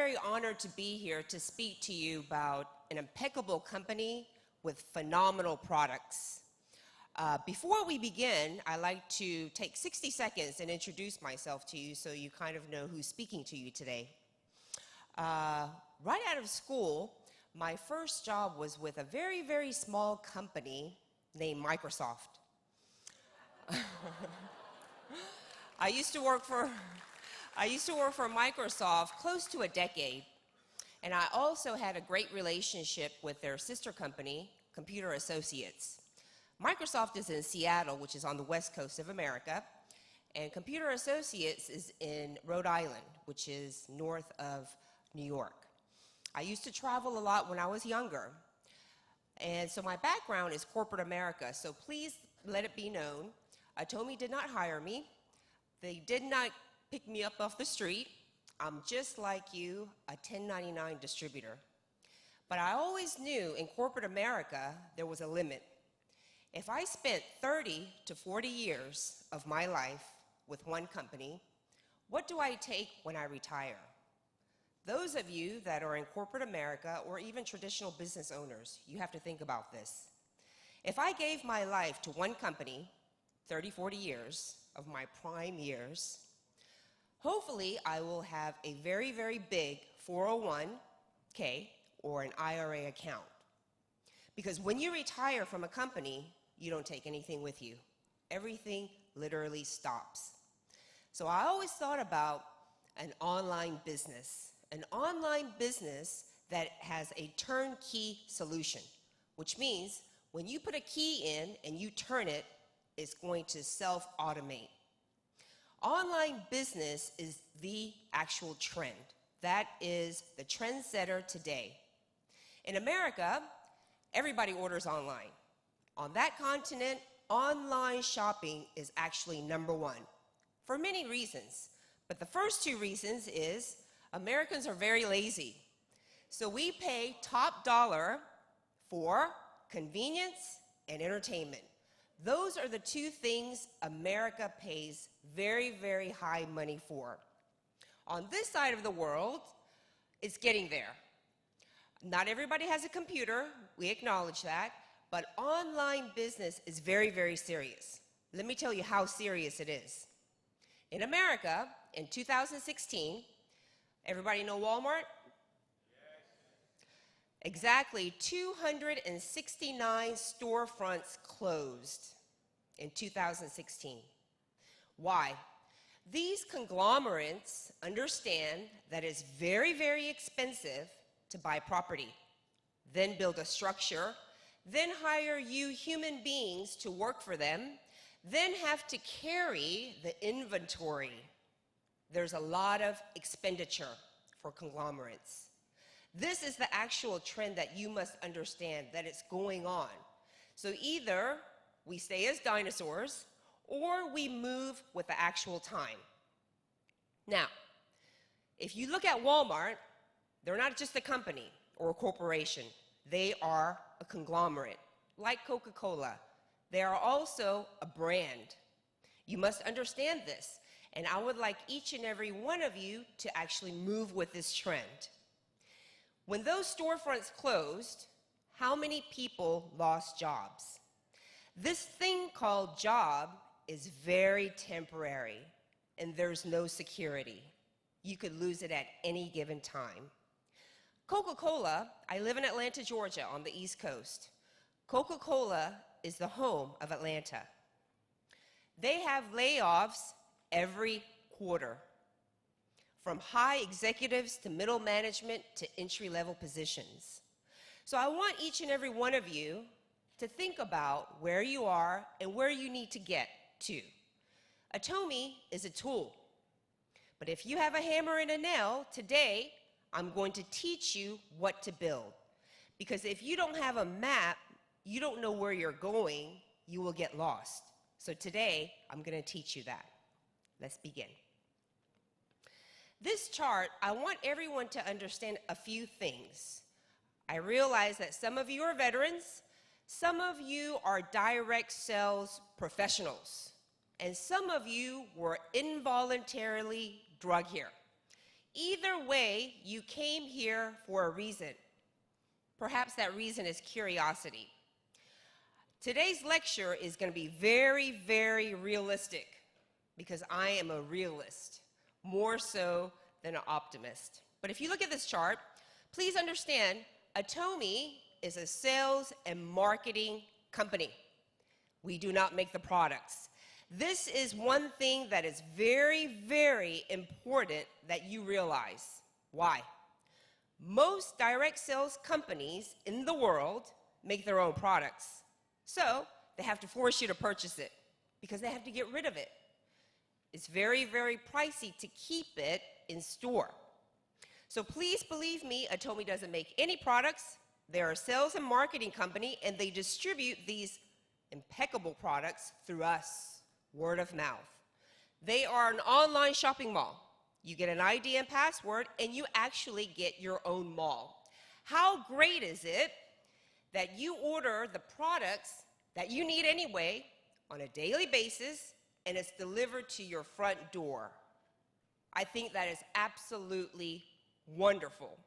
very honored to be here to speak to you about an impeccable company with phenomenal products. Before we begin, I'd like to take 60 seconds and introduce myself to you so you kind of know who's speaking to you today. Right out of school, my first job was with a very, very small company named Microsoft. I used to work for Microsoft close to a decade, and I also had a great relationship with their sister company, Computer Associates. Microsoft is in Seattle, which is on the west coast of America, and Computer Associates is in Rhode Island, which is north of New York. I used to travel a lot when I was younger, and so my background is corporate America, so please let it be known, Atomy did not hire me. They did not pick me up off the street. I'm just like you, a 1099 distributor. But I always knew in corporate America there was a limit. If I spent 30 to 40 years of my life with one company, what do I take when I retire? Those of you that are in corporate America or even traditional business owners, you have to think about this. If I gave my life to one company, 30, 40 years of my prime years, hopefully I will have a very, very big 401k or an IRA account. Because when you retire from a company, you don't take anything with you. Everything literally stops. So I always thought about an online business that has a turnkey solution, which means when you put a key in and you turn it, it's going to self-automate. Online business is the actual trend. That is the trendsetter today. In America, everybody orders online. On that continent, online shopping is actually #1 for many reasons. But the first two reasons is Americans are very lazy. So we pay top dollar for convenience and entertainment. Those are the two things America pays very, very high money for. On this side of the world, it's getting there. Not everybody has a computer, we acknowledge that, but online business is very, very serious. Let me tell you how serious it is. In America, in 2016, everybody know Walmart? Exactly 269 storefronts closed in 2016. Why? These conglomerates understand that it's very, very expensive to buy property, then build a structure, then hire you human beings to work for them, then have to carry the inventory. There's a lot of expenditure for conglomerates. This is the actual trend that you must understand that it's going on. So either we stay as dinosaurs or we move with the actual time. Now, if you look at Walmart, they're not just a company or a corporation. They are a conglomerate, like Coca-Cola. They are also a brand. You must understand this, and I would like each and every one of you to actually move with this trend. When those storefronts closed, how many people lost jobs? This thing called job is very temporary, and there's no security. You could lose it at any given time. Coca-Cola, I live in Atlanta, Georgia, on the East Coast. Coca-Cola is the home of Atlanta. They have layoffs every quarter, from high executives to middle management to entry-level positions. So I want each and every one of you to think about where you are and where you need to get to. Atomy is a tool, but if you have a hammer and a nail, today I'm going to teach you what to build. Because if you don't have a map, you don't know where you're going, you will get lost. So today, I'm going to teach you that. Let's begin. This chart, I want everyone to understand a few things. I realize that some of you are veterans, some of you are direct sales professionals, and some of you were involuntarily drug here. Either way, you came here for a reason. Perhaps that reason is curiosity. Today's lecture is going to be very, very realistic because I am a realist, more so than an optimist. But if you look at this chart, please understand Atomy is a sales and marketing company. We do not make the products. This is one thing that is very, very important that you realize. Why? Most direct sales companies in the world make their own products. So they have to force you to purchase it because they have to get rid of it. It's very, very pricey to keep it in store. So please believe me, Atomy doesn't make any products. They're a sales and marketing company, and they distribute these impeccable products through us, word of mouth. They are an online shopping mall. You get an ID and password, and you actually get your own mall. How great is it that you order the products that you need anyway on a daily basis, and it's delivered to your front door? I think that is absolutely wonderful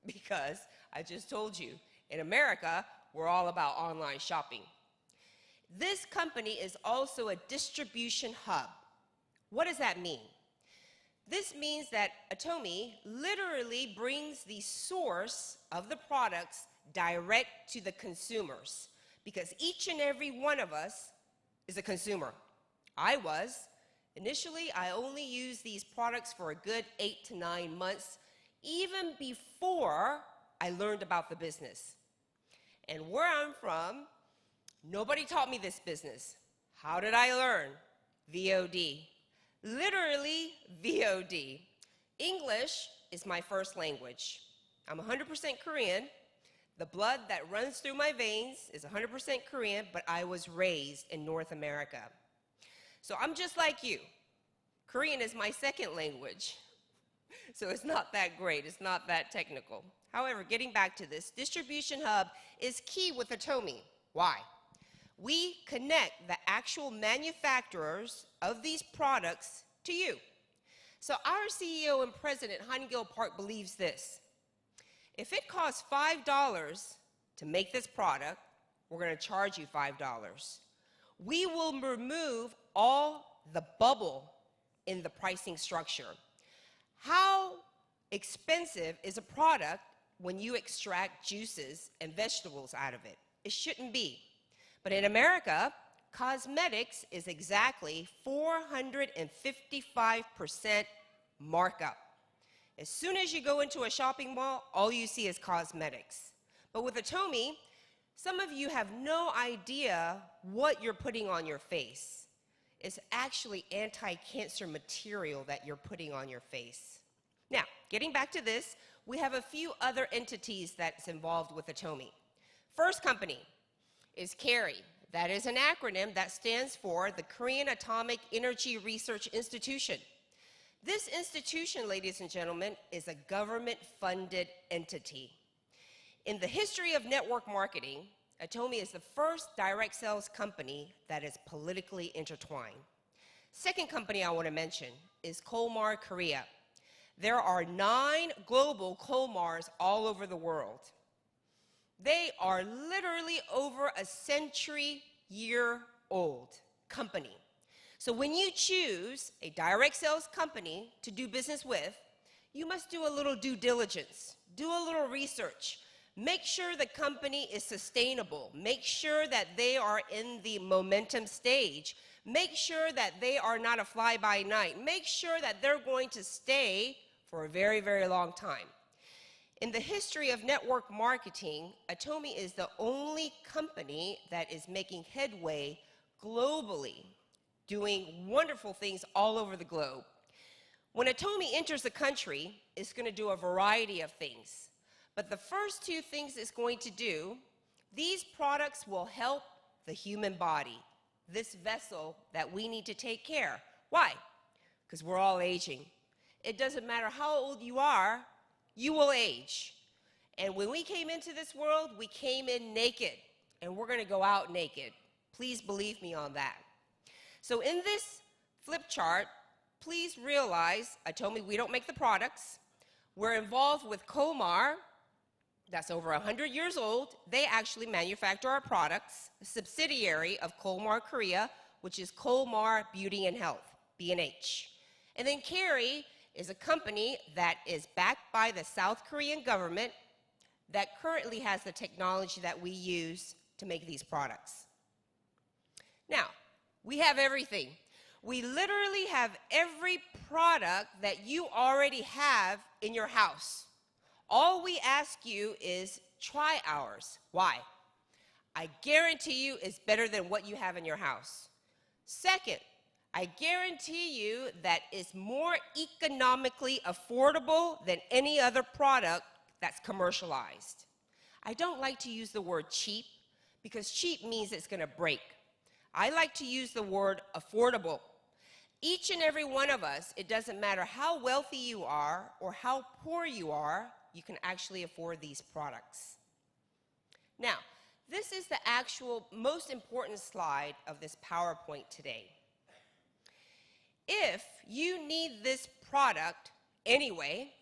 because I just told you, in America, we're all about online shopping. This company is also a distribution hub. What does that mean? This means that Atomy literally brings the source of the products direct to the consumers because each and every one of us is a consumer. I was. Initially, I only used these products for a good 8 to 9 months, even before I learned about the business. And where I'm from, nobody taught me this business. How did I learn? VOD. Literally VOD. English is my first language. I'm 100% Korean. The blood that runs through my veins is 100% Korean, but I was raised in North America. So I'm just like you. Korean is my second language. So it's not that great. It's not that technical. However, getting back to this, distribution hub is key with Atomy. Why? We connect the actual manufacturers of these products to you. So our CEO and president, Hangil Park, believes this. If it costs $5 to make this product, we're going to charge you $5. We will remove all the bubble in the pricing structure. How expensive is a product when you extract juices and vegetables out of it? It shouldn't be. But in America, cosmetics is exactly 455% markup. As soon as you go into a shopping mall, all you see is cosmetics. But with Atomy, some of you have no idea what you're putting on your face. It's actually anti-cancer material that you're putting on your face. Now, getting back to this, we have a few other entities that's involved with Atomy. First company is CARI. That is an acronym that stands for the Korean Atomic Energy Research Institution. This institution, ladies and gentlemen, is a government-funded entity. In the history of network marketing, Atomy is the first direct sales company that is politically intertwined. Second company I want to mention is Kolmar Korea. There are 9 global Kolmars all over the world. They are literally over a century-year-old company. So when you choose a direct sales company to do business with, you must do a little due diligence, do a little research, make sure the company is sustainable, make sure that they are in the momentum stage, make sure that they are not a fly-by-night, make sure that they're going to stay for a very, very long time. In the history of network marketing, Atomy is the only company that is making headway globally, doing wonderful things all over the globe. When Atomy enters the country, it's going to do a variety of things. But the first 2 things it's going to do, these products will help the human body, this vessel that we need to take care. Why? Because we're all aging. It doesn't matter how old you are, you will age. And when we came into this world, we came in naked, and we're going to go out naked. Please believe me on that. So in this flip chart, please realize, Atomy, we don't make the products. We're involved with Komar, that's over 100 years old. They actually manufacture our products, a subsidiary of Kolmar Korea, which is Kolmar Beauty and Health, B&H. And then Kerry is a company that is backed by the South Korean government that currently has the technology that we use to make these products. Now, we have everything. We literally have every product that you already have in your house. All we ask you is try ours. Why? I guarantee you it's better than what you have in your house. Second, I guarantee you that it's more economically affordable than any other product that's commercialized. I don't like to use the word cheap because cheap means it's going to break. I like to use the word affordable. Each and every one of us, it doesn't matter how wealthy you are or how poor you are, you can actually afford these products. Now, this is the actual most important slide of this PowerPoint today. If you need this product anyway,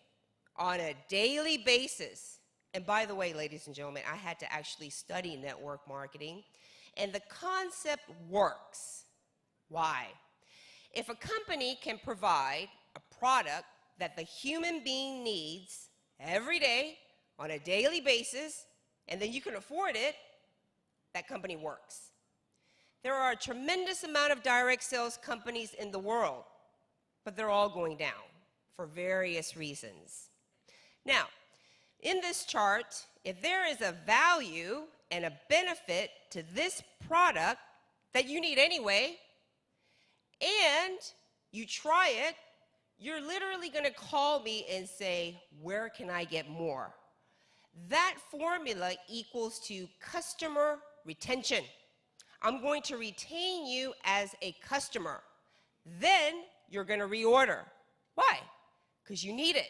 on a daily basis, and by the way, ladies and gentlemen, I had to actually study network marketing, and the concept works. Why? If a company can provide a product that the human being needs every day on a daily basis, and then you can afford it, that company works. There are a tremendous amount of direct sales companies in the world, but they're all going down for various reasons. Now, in this chart, if there is a value and a benefit to this product that you need anyway, and you try it, you're literally going to call me and say, where can I get more? That formula equals to customer retention. I'm going to retain you as a customer. Then you're going to reorder. Why? Because you need it.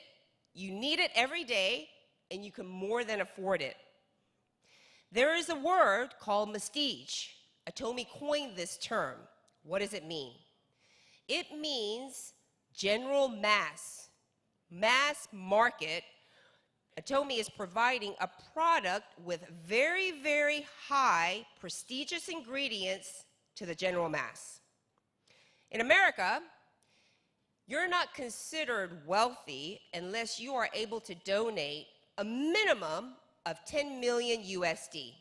You need it every day, and you can more than afford it. There is a word called prestige. Atomy coined this term. What does it mean? It means general mass market. Atomy is providing a product with very, very high prestigious ingredients to the general mass. In America, you're not considered wealthy unless you are able to donate a minimum of 10 million USD.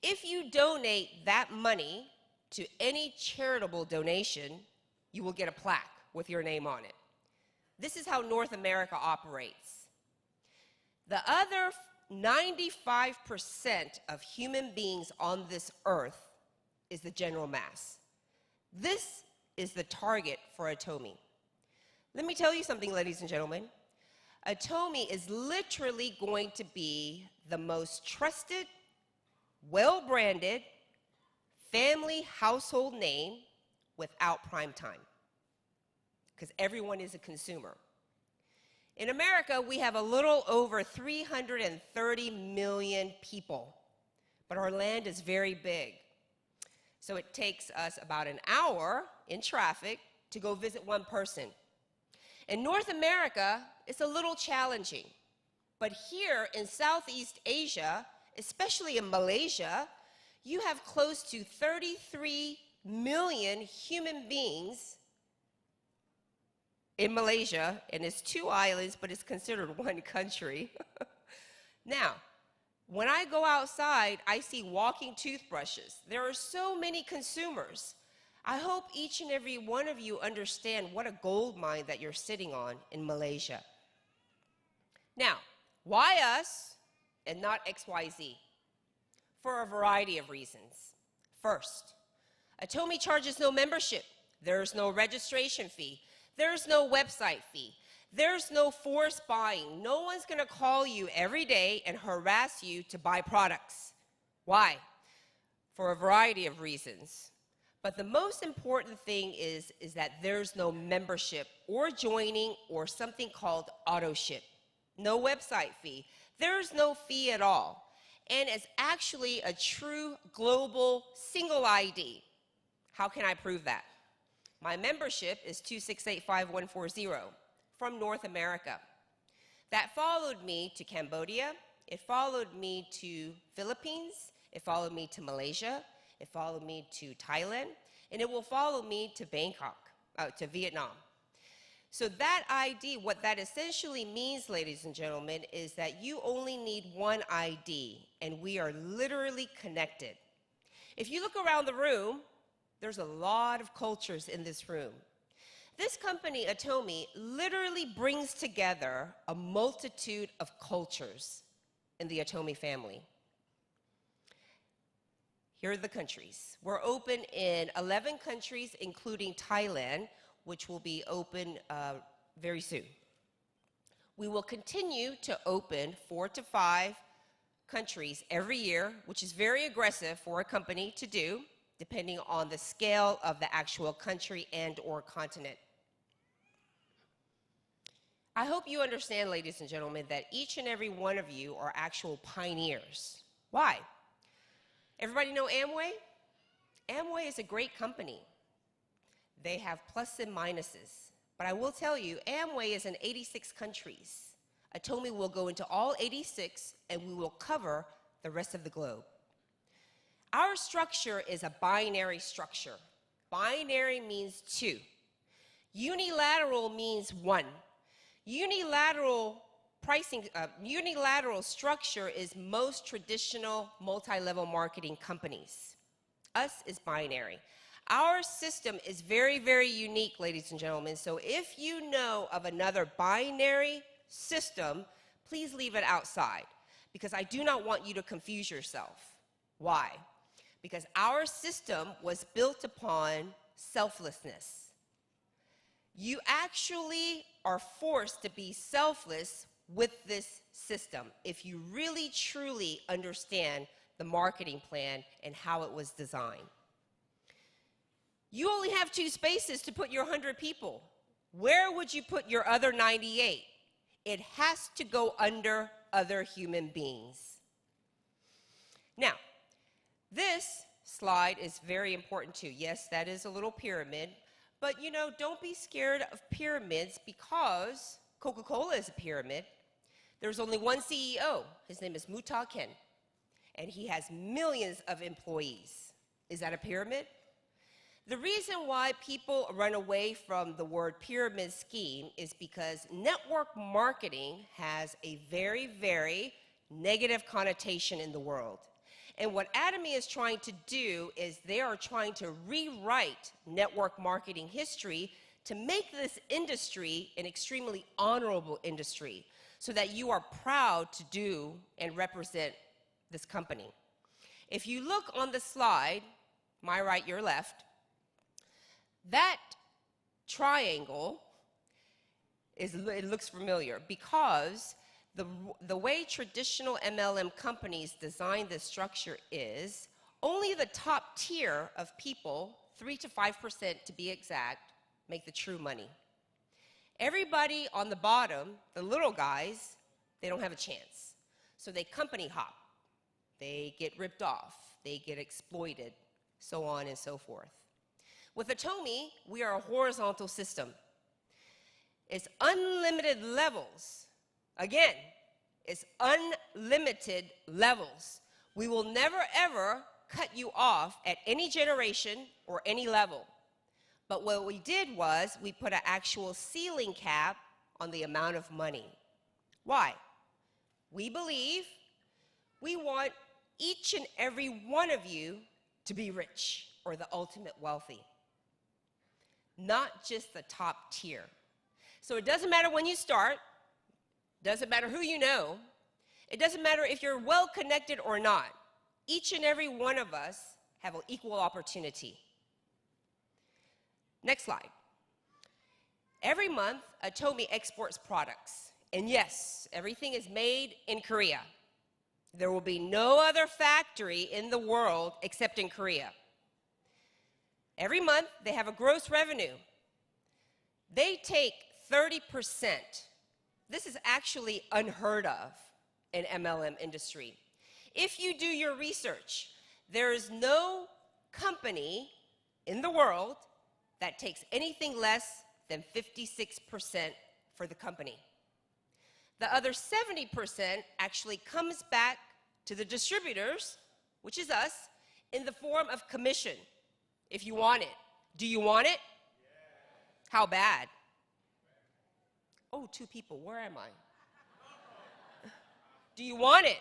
If you donate that money to any charitable donation, you will get a plaque with your name on it. This is how North America operates. The other 95% of human beings on this earth is the general mass. This is the target for Atomy. Let me tell you something, ladies and gentlemen. Atomy is literally going to be the most trusted, well-branded, family household name without prime time, because everyone is a consumer. In America, we have a little over 330 million people, but our land is very big. So it takes us about an hour in traffic to go visit one person. In North America, it's a little challenging. But here in Southeast Asia, especially in Malaysia, you have close to 33 million human beings in Malaysia, and it's 2 islands, but it's considered one country. Now, when I go outside, I see walking toothbrushes. There are so many consumers. I hope each and every one of you understand what a gold mine that you're sitting on in Malaysia. Now, why us and not XYZ? For a variety of reasons. First, Atomy charges no membership. There's no registration fee. There's no website fee. There's no forced buying. No one's going to call you every day and harass you to buy products. Why? For a variety of reasons. But the most important thing is that there's no membership or joining or something called auto ship. No website fee. There's no fee at all. And it's actually a true global single ID. How can I prove that? My membership is 2685140 from North America. That followed me to Cambodia. It followed me to Philippines. It followed me to Malaysia. It followed me to Thailand. And it will follow me to to Vietnam. So that ID, what that essentially means, ladies and gentlemen, is that you only need one ID, and we are literally connected. If you look around the room, there's a lot of cultures in this room. This company, Atomy, literally brings together a multitude of cultures in the Atomy family. Here are the countries. We're open in 11 countries, including Thailand, which will be open very soon. We will continue to open 4 to 5 countries every year, which is very aggressive for a company to do, depending on the scale of the actual country and/or continent. I hope you understand, ladies and gentlemen, that each and every one of you are actual pioneers. Why? Everybody know Amway? Amway is a great company. They have plus and minuses. But I will tell you, Amway is in 86 countries. Atomy will go into all 86, and we will cover the rest of the globe. Our structure is a binary structure. Binary means 2. Unilateral means 1. Unilateral structure is most traditional multi-level marketing companies. Us is binary. Our system is very, very unique, ladies and gentlemen. So if you know of another binary system, please leave it outside, because I do not want you to confuse yourself. Why? Because our system was built upon selflessness. You actually are forced to be selfless with this system if you really, truly understand the marketing plan and how it was designed. You only have 2 spaces to put your 100 people. Where would you put your other 98? It has to go under other human beings. Now, this slide is very important too. Yes, that is a little pyramid, but you know, don't be scared of pyramids, because Coca-Cola is a pyramid. There's only one CEO. His name is Muta Ken, and he has millions of employees. Is that a pyramid? The reason why people run away from the word pyramid scheme is because network marketing has a very, very negative connotation in the world. And what Atomy is trying to do is they are trying to rewrite network marketing history to make this industry an extremely honorable industry, so that you are proud to do and represent this company. If you look on the slide, my right, your left, that triangle it looks familiar, because the way traditional MLM companies design this structure is only the top tier of people, 3 to 5% to be exact, make the true money. Everybody on the bottom, the little guys, they don't have a chance. So they company hop. They get ripped off. They get exploited, so on and so forth. With Atomy, we are a horizontal system. It's unlimited levels. Again, it's unlimited levels. We will never, ever cut you off at any generation or any level. But what we did was we put an actual ceiling cap on the amount of money. Why? We believe we want each and every one of you to be rich, or the ultimate wealthy, not just the top tier. So it doesn't matter when you start, doesn't matter who you know, it doesn't matter if you're well connected or not. Each and every one of us have an equal opportunity. Next slide. Every month, Atomy exports products. And yes, everything is made in Korea. There will be no other factory in the world except in Korea. Every month, they have a gross revenue. They take 30%. This is actually unheard of in MLM industry. If you do your research, there is no company in the world that takes anything less than 56% for the company. The other 70% actually comes back to the distributors, which is us, in the form of commission, if you want it. Do you want it? Yes. How bad? Oh, 2 people. Where am I? Do you want it? Yes.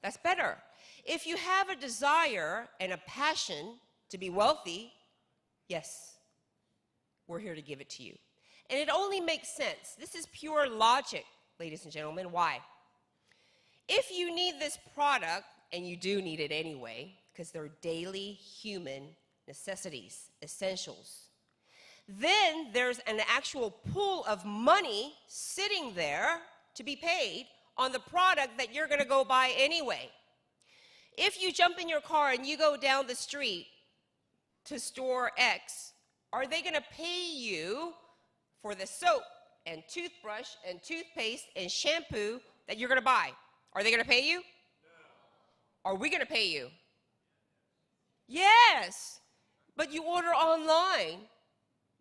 That's better. If you have a desire and a passion to be wealthy, yes, we're here to give it to you. And it only makes sense. This is pure logic, ladies and gentlemen. Why? If you need this product, and you do need it anyway, because they're daily human necessities, essentials, then there's an actual pool of money sitting there to be paid on the product that you're going to go buy anyway. If you jump in your car and you go down the street to store X, are they going to pay you for the soap and toothbrush and toothpaste and shampoo that you're going to buy? Are they going to pay you? No. Are we going to pay you? Yes. But you order online.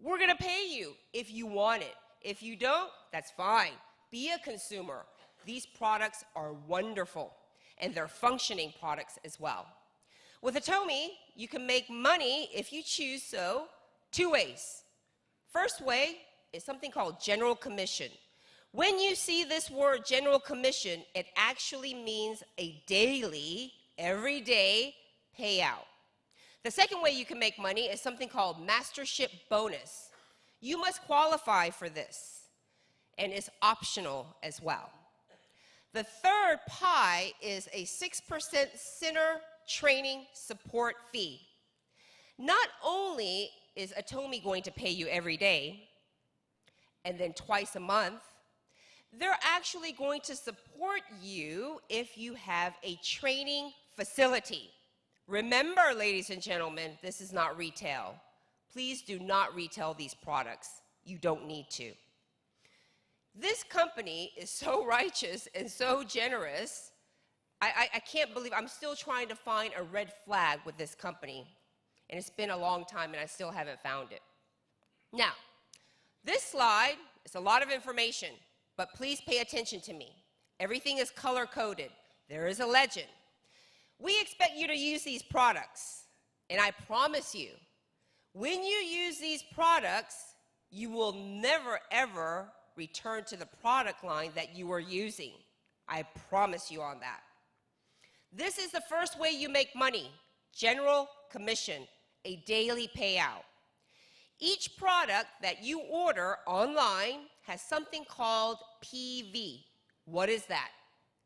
We're going to pay you if you want it. If you don't, that's fine. Be a consumer. These products are wonderful, and they're functioning products as well. With Atomy, you can make money, if you choose so, 2 ways. First way is something called general commission. When you see this word general commission, it actually means a daily, everyday payout. The second way you can make money is something called mastership bonus. You must qualify for this, and it's optional as well. The third pie is a 6% center training support fee. Not only is Atomy going to pay you every day, and then twice a month, they're actually going to support you if you have a training facility. Remember, ladies and gentlemen, this is not retail. Please do not retail these products. You don't need to. This company is so righteous and so generous. I can't believe, I'm still trying to find a red flag with this company. And it's been a long time and I still haven't found it. Now, this slide is a lot of information, but please pay attention to me. Everything is color-coded. There is a legend. We expect you to use these products, and I promise you, when you use these products, you will never, ever return to the product line that you were using. I promise you on that. This is the first way you make money, general commission, a daily payout. Each product that you order online has something called PV. What is that?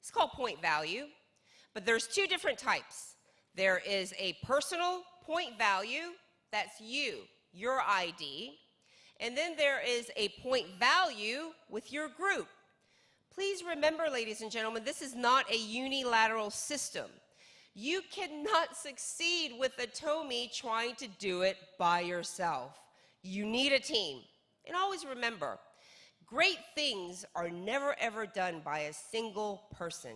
It's called point value, but there's 2 different types. There is a personal point value, that's you, your ID, and then there is a point value with your group. Please remember, ladies and gentlemen, this is not a unilateral system. You cannot succeed with Atomy trying to do it by yourself. You need a team. And always remember, great things are never ever done by a single person.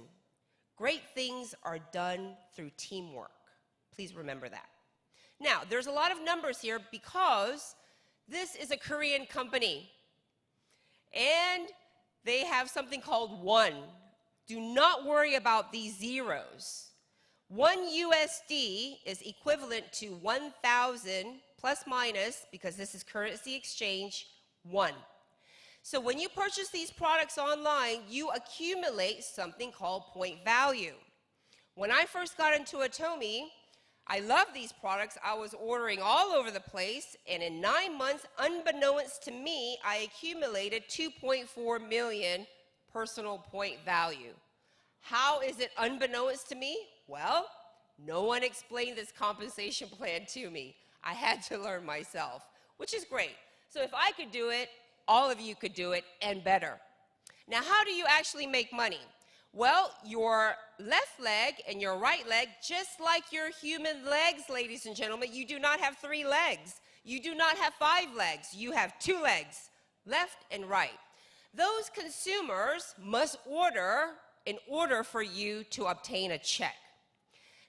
Great things are done through teamwork. Please remember that. Now, there's a lot of numbers here because this is a Korean company. And they have something called 1. Do not worry about these zeros. 1 USD is equivalent to 1,000 plus minus, because this is currency exchange, 1. So when you purchase these products online, you accumulate something called point value. When I first got into Atomy, I love these products. I was ordering all over the place, and in 9 months, unbeknownst to me, I accumulated 2.4 million personal point value. How is it unbeknownst to me? Well, no one explained this compensation plan to me. I had to learn myself, which is great. So if I could do it, all of you could do it, and better. Now, how do you actually make money? Well, your left leg and your right leg, just like your human legs, ladies and gentlemen, you do not have 3 legs. You do not have 5 legs. You have 2 legs, left and right. Those consumers must order in order for you to obtain a check.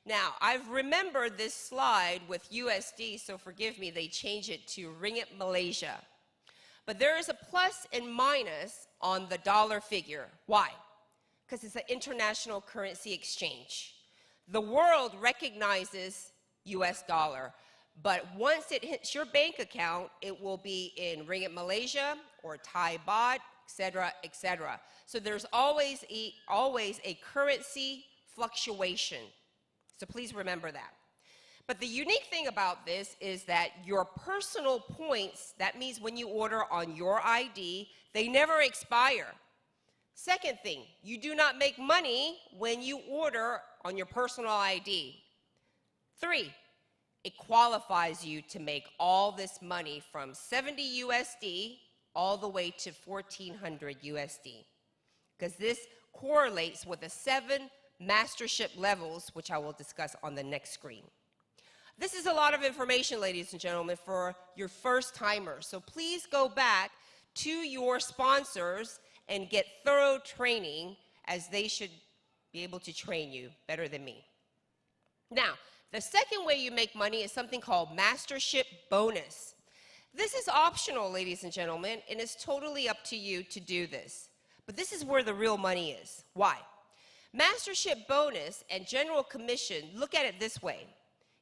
Now, I've remembered this slide with USD, so forgive me, they changed it to Ringgit Malaysia. But there is a plus and minus on the dollar figure. Why? Because it's an international currency exchange. The world recognizes US dollar, but once it hits your bank account, it will be in ringgit Malaysia or Thai baht, etc., etc. So there's always a currency fluctuation. So please remember that. But the unique thing about this is that your personal points, that means when you order on your ID, they never expire. Second thing, you do not make money when you order on your personal ID. 3, it qualifies you to make all this money from 70 USD all the way to 1400 USD, because this correlates with the 7 mastership levels, which I will discuss on the next screen. This is a lot of information, ladies and gentlemen, for your first timers. So please go back to your sponsors and get thorough training, as they should be able to train you better than me. Now, the second way you make money is something called mastership bonus. This is optional, ladies and gentlemen, and it's totally up to you to do this. But this is where the real money is. Why? Mastership bonus and general commission, look at it this way.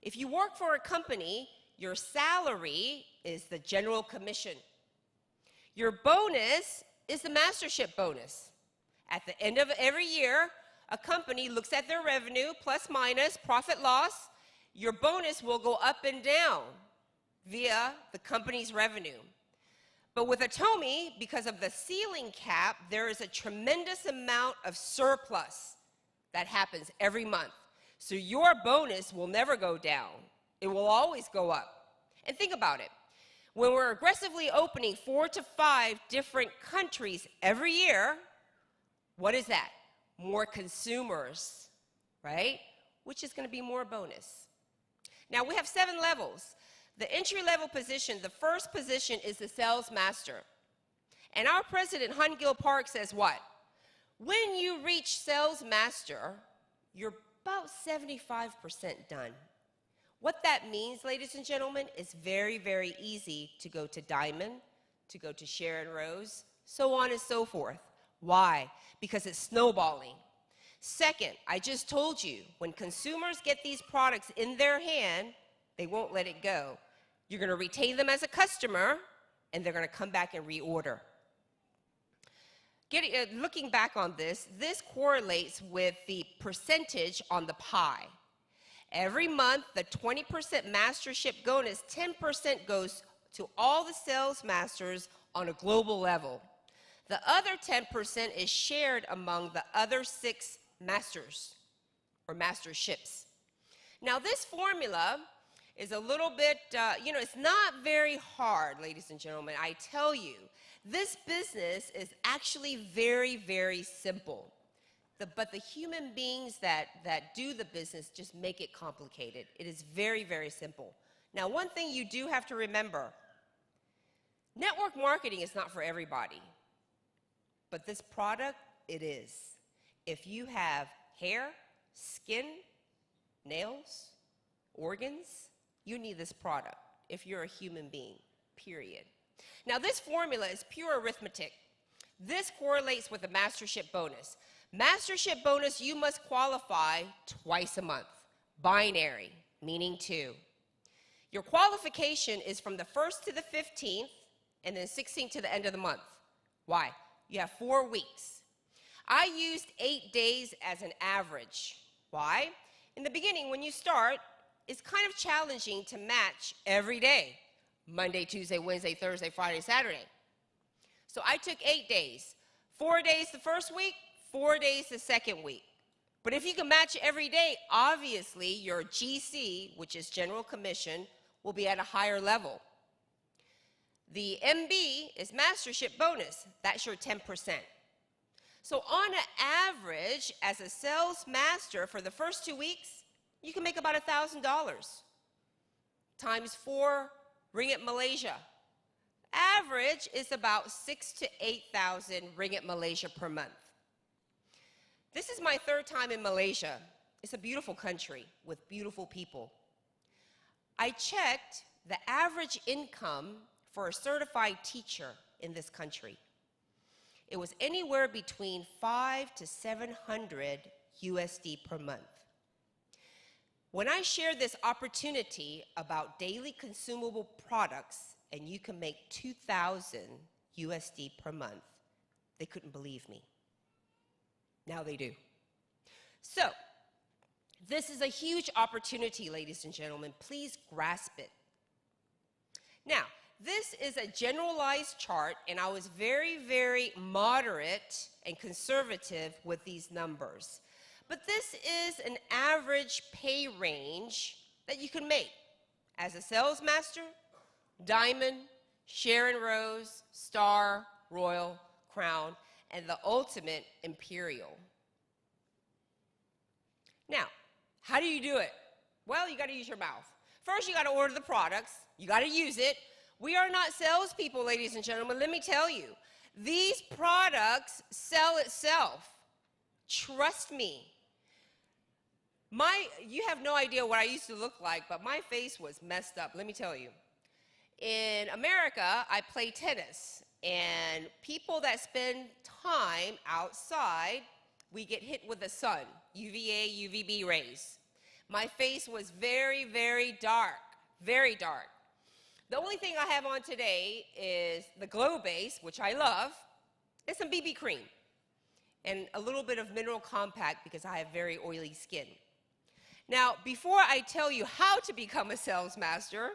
If you work for a company, your salary is the general commission. Your bonus is the mastership bonus. At the end of every year, a company looks at their revenue, plus minus, profit loss. Your bonus will go up and down via the company's revenue. But with Atomy, because of the ceiling cap, there is a tremendous amount of surplus that happens every month. So your bonus will never go down. It will always go up. And think about it. When we're aggressively opening 4 to 5 different countries every year, what is that? More consumers, right? Which is going to be more bonus. Now, we have 7 levels. The entry-level position, the first position is the sales master. And our president, Han Gil Park, says what? When you reach sales master, you're about 75% done. What that means, ladies and gentlemen, is very, very easy to go to Diamond, to go to Sharon Rose, so on and so forth. Why? Because it's snowballing. Second, I just told you, when consumers get these products in their hand, they won't let it go. You're going to retain them as a customer, and they're going to come back and reorder. Looking back on this, this correlates with the percentage on the pie. Every month, the 20% mastership bonus, 10% goes to all the sales masters on a global level. The other 10% is shared among the other 6 masters or masterships. Now, this formula is a little bit, it's not very hard, ladies and gentlemen. I tell you, this business is actually very, very simple. But the human beings that do the business just make it complicated. It is very, very simple. Now, one thing you do have to remember, network marketing is not for everybody. But this product, it is. If you have hair, skin, nails, organs, you need this product if you're a human being, period. Now, this formula is pure arithmetic. This correlates with the mastership bonus. Mastership bonus, you must qualify twice a month. Binary, meaning 2. Your qualification is from the 1st to the 15th, and then 16th to the end of the month. Why? You have 4 weeks. I used 8 days as an average. Why? In the beginning, when you start, it's kind of challenging to match every day. Monday, Tuesday, Wednesday, Thursday, Friday, Saturday. So I took 8 days. 4 days the first week, 4 days the second week. But if you can match every day, obviously your GC, which is general commission, will be at a higher level. The MB is mastership bonus. That's your 10%. So on an average, as a sales master for the first 2 weeks, you can make about $1,000 times 4 ringgit Malaysia. Average is about 6,000 to 8,000 ringgit Malaysia per month. This is my 3rd time in Malaysia. It's a beautiful country with beautiful people. I checked the average income for a certified teacher in this country. It was anywhere between 500 to 700 USD per month. When I shared this opportunity about daily consumable products and you can make 2,000 USD per month, they couldn't believe me. Now they do. So, this is a huge opportunity, ladies and gentlemen. Please grasp it. Now, this is a generalized chart, and I was very, very moderate and conservative with these numbers. But this is an average pay range that you can make as a sales master, diamond, Sharon Rose, Star, Royal, Crown, and the ultimate Imperial. Now, how do you do it? Well, you got to use your mouth. First, you got to order the products. You got to use it. We are not salespeople, ladies and gentlemen. Let me tell you, these products sell itself. Trust me. You have no idea what I used to look like, but my face was messed up. Let me tell you. In America, I play tennis, and people that spend time outside, we get hit with the sun, UVA, UVB rays. My face was very, very dark, very dark. The only thing I have on today is the Glow Base, which I love, and some BB cream, and a little bit of mineral compact because I have very oily skin. Now, before I tell you how to become a sales master,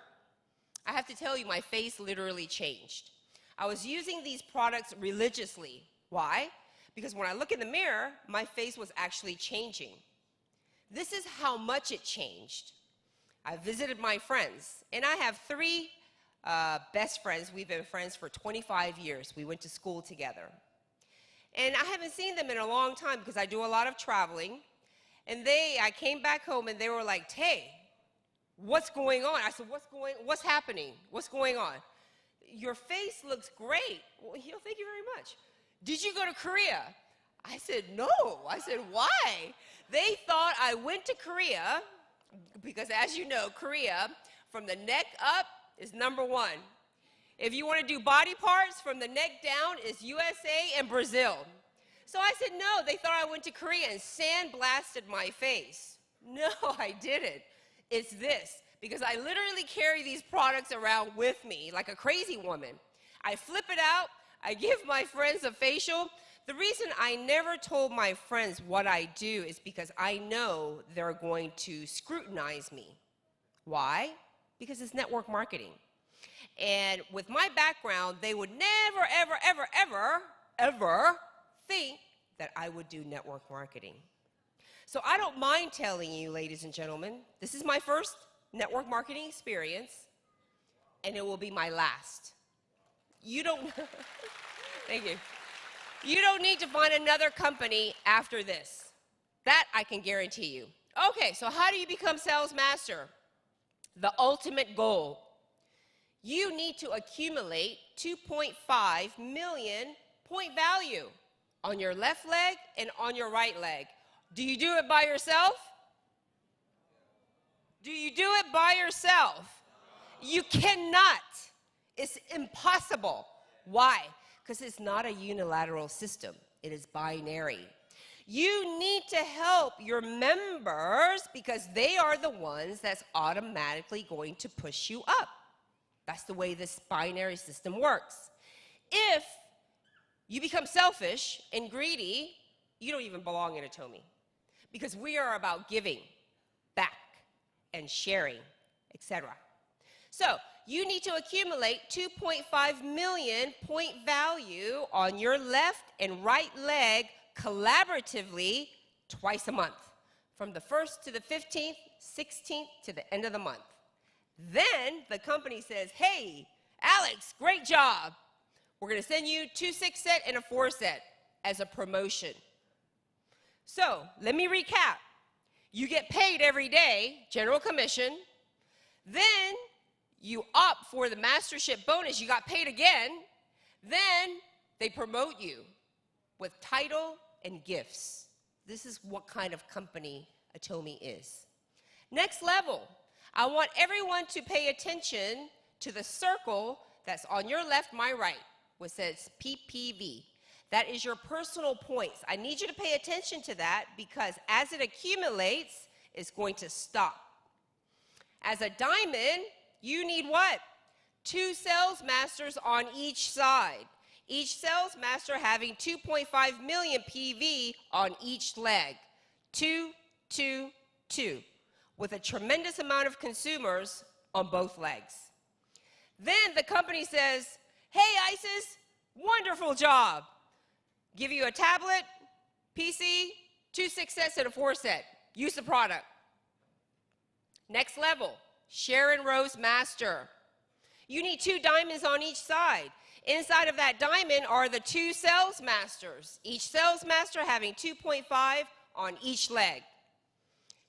I have to tell you my face literally changed. I was using these products religiously. Why? Because when I look in the mirror, my face was actually changing. This is how much it changed. I visited my friends, and I have three best friends. We've been friends for 25 years. We went to school together. And I haven't seen them in a long time because I do a lot of traveling. And I came back home and they were like, "Tay, what's going on?" I said, what's happening? What's going on? "Your face looks great." "Well, thank you very much." "Did you go to Korea?" I said, "No." I said, "Why?" They thought I went to Korea because, as you know, Korea, from the neck up is #1. If you want to do body parts, from the neck down is USA and Brazil. So I said, no, they thought I went to Korea and sandblasted my face. No, I didn't. It's this, because I literally carry these products around with me like a crazy woman. I flip it out, I give my friends a facial. The reason I never told my friends what I do is because I know they're going to scrutinize me. Why? Because it's network marketing. And with my background, they would never, ever, ever, ever, ever think that I would do network marketing. So I don't mind telling you, ladies and gentlemen, this is my first network marketing experience, and it will be my last. You don't, thank you. You don't need to find another company after this. That I can guarantee you. Okay, so how do you become sales master? The ultimate goal. You need to accumulate 2.5 million point value on your left leg and on your right leg. Do you do it by yourself? Do you do it by yourself? You cannot. It's impossible. Why? Because it's not a unilateral system. It is binary. You need to help your members because they are the ones that's automatically going to push you up. That's the way this binary system works. If you become selfish and greedy, you don't even belong in Atomy, because we are about giving back and sharing, etc. So you need to accumulate 2.5 million point value on your left and right leg collaboratively twice a month, from the 1st to the 15th, 16th to the end of the month. Then the company says, "Hey, Alex, great job. We're going to send you 2 6-set and a 4-set as a promotion." So let me recap. You get paid every day, general commission. Then you opt for the mastership bonus. You got paid again. Then they promote you with title and gifts. This is what kind of company Atomy is. Next level. I want everyone to pay attention to the circle that's on your left, my right. which says PPV. That is your personal points. I need you to pay attention to that because as it accumulates, it's going to stop. As a diamond, you need what? 2 sales masters on each side. Each sales master having 2.5 million PV on each leg. 2, 2, 2, with a tremendous amount of consumers on both legs. Then the company says, hey, ISIS, wonderful job. Give you a tablet, PC, 2 6-sets and a 4-set. Use the product. Next level, Sharon Rose Master. You need 2 diamonds on each side. Inside of that diamond are the 2 sales masters, each sales master having 2.5 on each leg.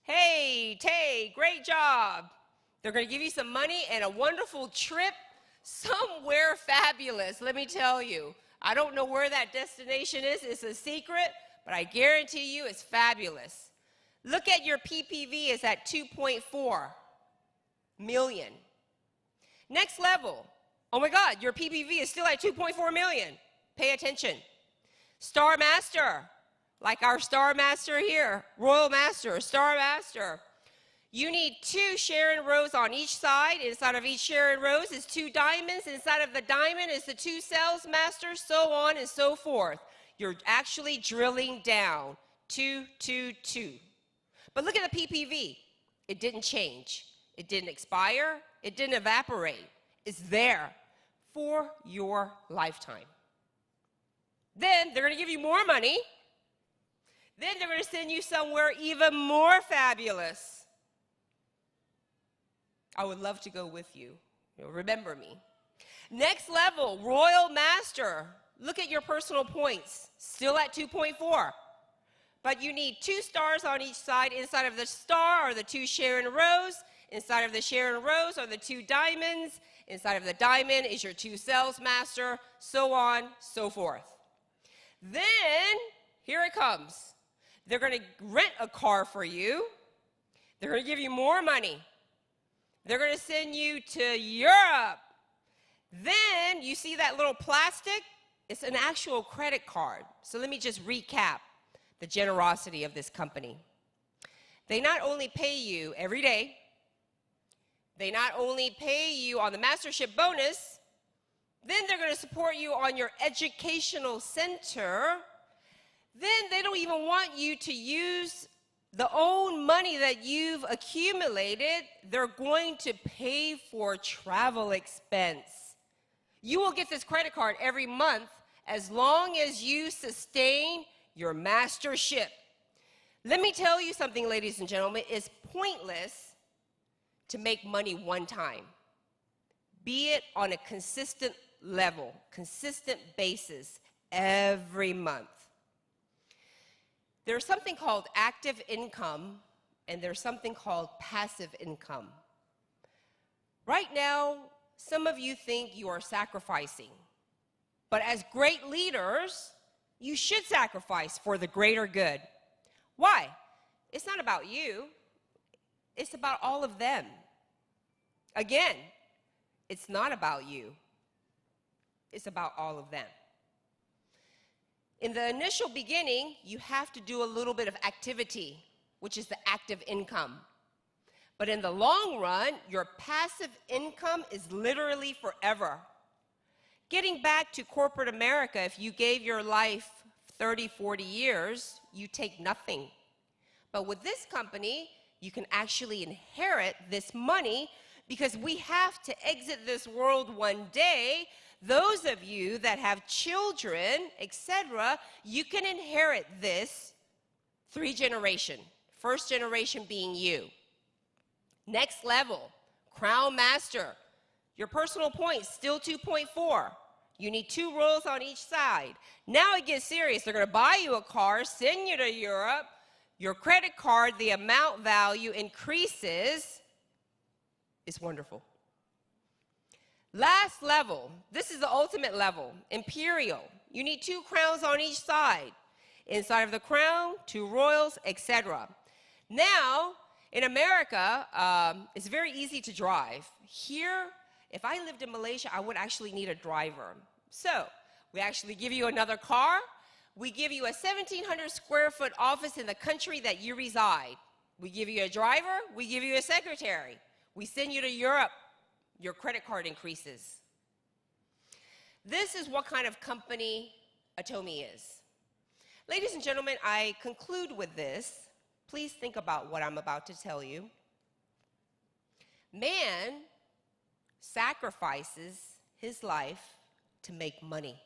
Hey, Tay, great job. They're going to give you some money and a wonderful trip somewhere fabulous, let me tell you. I don't know where that destination is. It's a secret, but I guarantee you it's fabulous. Look at your PPV is at 2.4 million. Next level. Oh my God, your PPV is still at 2.4 million. Pay attention. Star Master, like our Star Master here, Royal Master, Star Master. You need 2 Sharon Rose on each side. Inside of each Sharon Rose is 2 diamonds. Inside of the diamond is the 2 sales masters, so on and so forth. You're actually drilling down. 2, 2, 2. But look at the PPV. It didn't change. It didn't expire. It didn't evaporate. It's there for your lifetime. Then they're going to give you more money. Then they're going to send you somewhere even more fabulous. I would love to go with you. Remember me. Next level, Royal Master. Look at your personal points. Still at 2.4. But you need 2 stars on each side. Inside of the star are the 2 Sharon Rose. Inside of the Sharon Rose are the 2 diamonds. Inside of the diamond is your 2 sales master, so on, so forth. Then, here it comes. They're going to rent a car for you. They're going to give you more money. They're going to send you to Europe. Then, you see that little plastic? It's an actual credit card. So let me just recap the generosity of this company. They not only pay you every day, they not only pay you on the mastership bonus, then they're going to support you on your educational center. Then they don't even want you to use the own money that you've accumulated. They're going to pay for travel expense. You will get this credit card every month as long as you sustain your mastership. Let me tell you something, ladies and gentlemen. It's pointless to make money one time. Be it on a consistent level, consistent basis every month. There's something called active income and there's something called passive income. Right now, some of you think you are sacrificing, but as great leaders, you should sacrifice for the greater good. Why? It's not about you. It's about all of them. Again, it's not about you. It's about all of them. In the initial beginning, you have to do a little bit of activity, which is the active income. But in the long run, your passive income is literally forever. Getting back to corporate America, if you gave your life 30, 40 years, you take nothing. But with this company, you can actually inherit this money because we have to exit this world one day. Those of you that have children, etc., you can inherit this 3 generations. First generation being you. Next level, Crown Master. Your personal points, still 2.4. You need 2 rolls on each side. Now it gets serious. They're going to buy you a car, send you to Europe. Your credit card, the amount value increases. It's wonderful. Last level, this is the ultimate level, Imperial. You need 2 crowns on each side. Inside of the crown, 2 royals, etc. Now, in America, it's very easy to drive. Here, if I lived in Malaysia, I would actually need a driver. So we actually give you another car. We give you a 1,700 square foot office in the country that you reside. We give you a driver. We give you a secretary. We send you to Europe. Your credit card increases. This is what kind of company Atomy is. Ladies and gentlemen, I conclude with this. Please think about what I'm about to tell you. Man sacrifices his life to make money.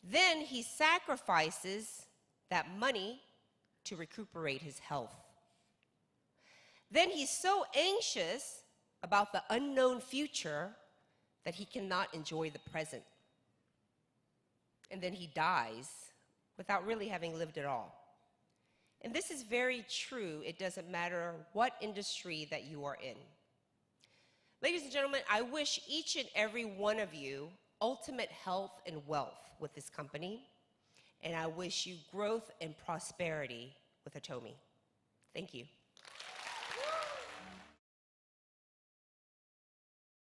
Then he sacrifices that money to recuperate his health. Then he's so anxious about the unknown future that he cannot enjoy the present. And then he dies without really having lived at all. And this is very true. It doesn't matter what industry that you are in. Ladies and gentlemen, I wish each and every one of you ultimate health and wealth with this company, and I wish you growth and prosperity with Atomy. Thank you.